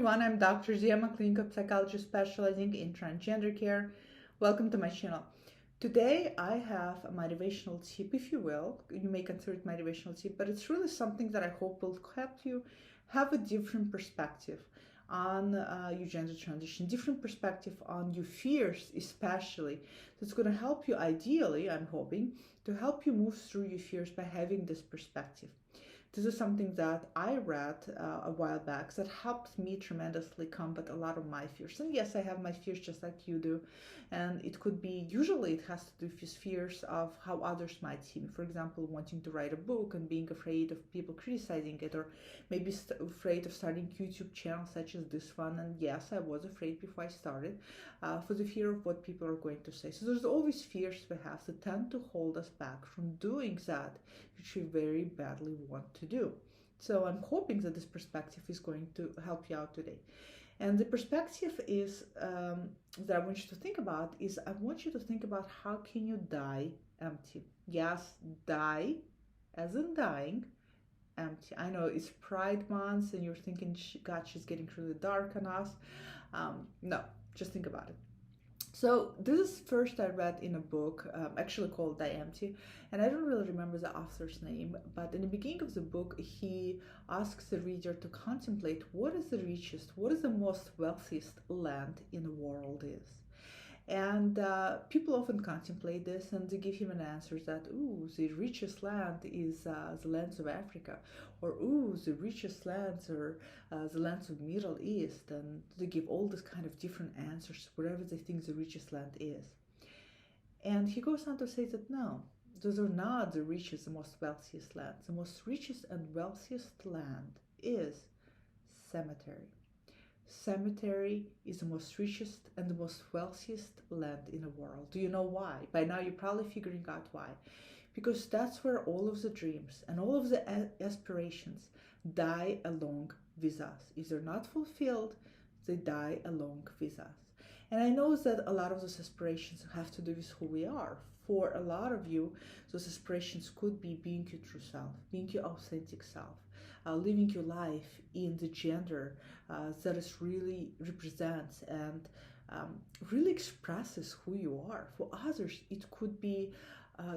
everyone, I'm Dr. Z. I'm a clinical psychologist specializing in transgender care. Welcome to my channel. Today I have a motivational tip, if you will. You may consider it motivational tip, but it's really something that I hope will help you have a different perspective on your gender transition, different perspective on your fears especially. So it's going to help you ideally, I'm hoping, to help you move through your fears by having this perspective. This is something that I read a while back that helped me tremendously combat a lot of my fears. And yes, I have my fears just like you do. And it could be, usually it has to do with fears of how others might see me. For example, wanting to write a book and being afraid of people criticizing it, or maybe afraid of starting YouTube channels such as this one. And yes, I was afraid before I started for the fear of what people are going to say. So there's always fears we have that tend to hold us back from doing that which we very badly want to do. So I'm hoping that this perspective is going to help you out today. And the perspective is that I want you to think about is I want you to think about how can you die empty. Yes, die as in dying empty. I know it's Pride Month and you're thinking, God, she's getting really dark on us. No, just think about it. So this is first I read in a book actually called Die Empty, and I don't really remember the author's name, but in the beginning of the book he asks the reader to contemplate what is the richest, what is the most wealthiest land in the world is. And people often contemplate this and they give him an answer that, ooh, the richest land is the lands of Africa, or ooh, the richest lands are the lands of Middle East, and they give all this kind of different answers wherever they think the richest land is. And he goes on to say that no, those are not the richest, the most wealthiest lands. The most richest and wealthiest land is cemetery. Cemetery is the most richest and the most wealthiest land in the world. Do you know why? By now you're probably figuring out why. Because that's where all of the dreams and all of the aspirations die along with us. If they're not fulfilled, they die along with us. And I know that a lot of those aspirations have to do with who we are. For a lot of you, those aspirations could be being your true self, being your authentic self, living your life in the gender that it really represents and really expresses who you are. For others, it could be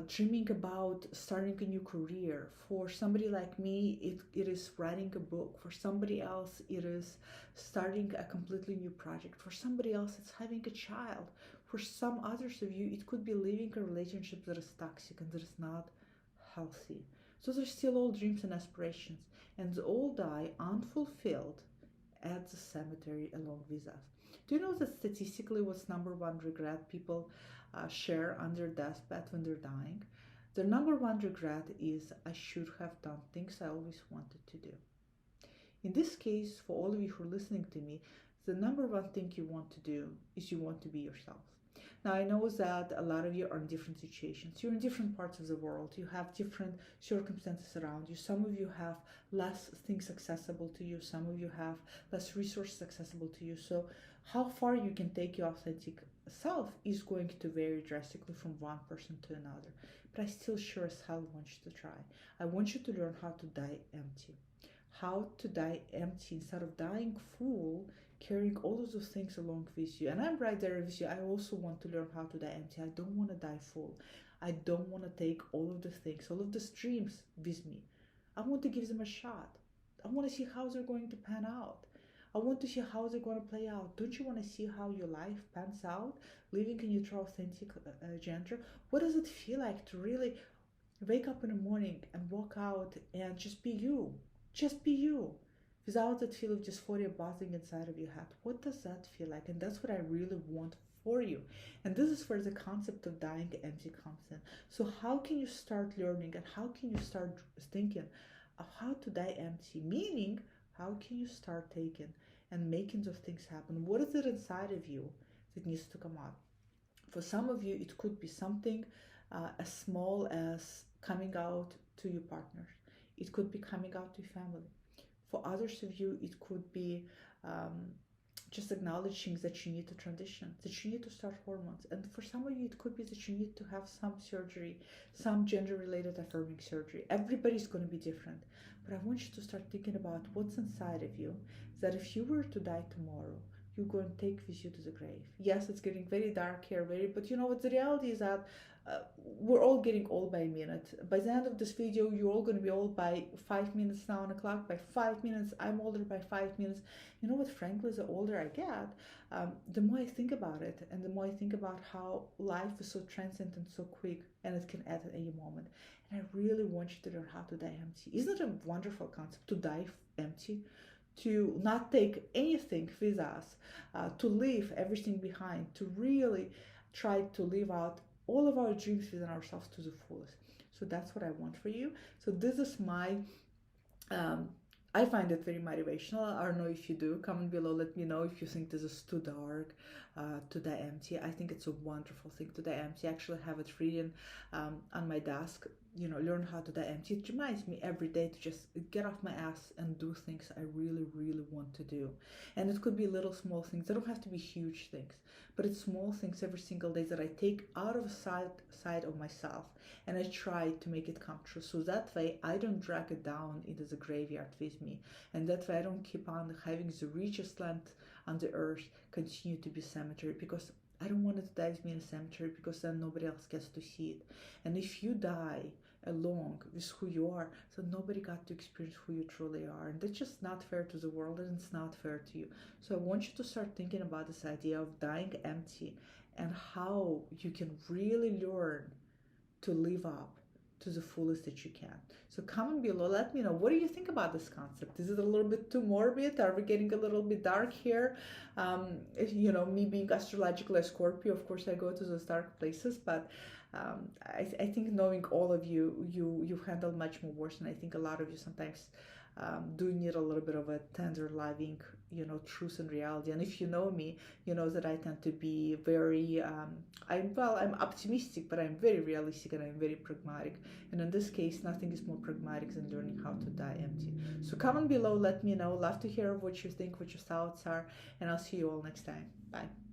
dreaming about starting a new career. For somebody like me, it is writing a book. For somebody else, it is starting a completely new project. For somebody else, it's having a child. For some others of you, it could be living a relationship that is toxic and that is not healthy. So they're still all dreams and aspirations, and they all die unfulfilled at the cemetery along with us. Do you know that statistically what's number one regret people share on their deathbed when they're dying? Their number one regret is, I should have done things I always wanted to do. In this case, for all of you who are listening to me, the number one thing you want to do is you want to be yourself. Now, I know that a lot of you are in different situations. You're in different parts of the world. You have different circumstances around you. Some of you have less things accessible to you. Some of you have less resources accessible to you. So how far you can take your authentic self is going to vary drastically from one person to another. But I still sure as hell want you to try. I want you to learn how to die empty. How to die empty instead of dying full, carrying all of those things along with you. And I'm right there with you. I also want to learn how to die empty. I don't want to die full. I don't want to take all of the things, all of the dreams with me. I want to give them a shot. I want to see how they're going to pan out. I want to see how they're going to play out. Don't you want to see how your life pans out, living in your true authentic gender? What does it feel like to really wake up in the morning and walk out and just be you? Just be you, without that feel of dysphoria buzzing inside of your head. What does that feel like? And that's what I really want for you. And this is where the concept of dying empty comes in. So how can you start learning and how can you start thinking of how to die empty? Meaning, how can you start taking and making those things happen? What is it inside of you that needs to come out? For some of you, it could be something as small as coming out to your partners. It could be coming out to your family. For others of you, it could be just acknowledge things that you need to transition, that you need to start hormones. And for some of you, it could be that you need to have some surgery, some gender related affirming surgery. Everybody's going to be different. But I want you to start thinking about what's inside of you, that if you were to die tomorrow, you're going to take with you to the grave. Yes, it's getting very dark here, but you know what? The reality is that we're all getting old by a minute. By the end of this video, you're all going to be old by 5 minutes now on the clock. By 5 minutes, I'm older by 5 minutes. You know what? Frankly, the older I get, the more I think about it, and the more I think about how life is so transient and so quick, and it can end at any moment. And I really want you to learn how to die empty. Isn't it a wonderful concept to die empty? To not take anything with us, to leave everything behind, to really try to live out all of our dreams within ourselves to the fullest. So that's what I want for you. So this is my I find it very motivational. I don't know if you do. Comment below, let me know if you think this is too dark, to die empty. I think it's a wonderful thing to die empty. I actually have it written on my desk, learn how to die empty. It reminds me every day to just get off my ass and do things I really, really want to do. And it could be little small things. They don't have to be huge things, but it's small things every single day that I take out of side of myself, and I try to make it come true. So that way I don't drag it down into the graveyard with me. And that way I don't keep on having the richest land on the earth continue to be cemetery, because I don't want it to die with me in a cemetery, because then nobody else gets to see it. And if you die along with who you are, so nobody got to experience who you truly are. And that's just not fair to the world, and it's not fair to you. So I want you to start thinking about this idea of dying empty, and how you can really learn to live up to the fullest that you can. So comment below, let me know, what do you think about this concept? Is it a little bit too morbid? Are we getting a little bit dark here? Me being astrologically a Scorpio, of course I go to those dark places, but I think knowing all of you handle much more worse, and I think a lot of you sometimes do need a little bit of a tender, loving, truth and reality. And if you know me, you know that I tend to be very, I'm optimistic, but I'm very realistic, and I'm very pragmatic. And in this case, nothing is more pragmatic than learning how to die empty. So comment below, let me know. Love to hear what you think, what your thoughts are, and I'll see you all next time. Bye.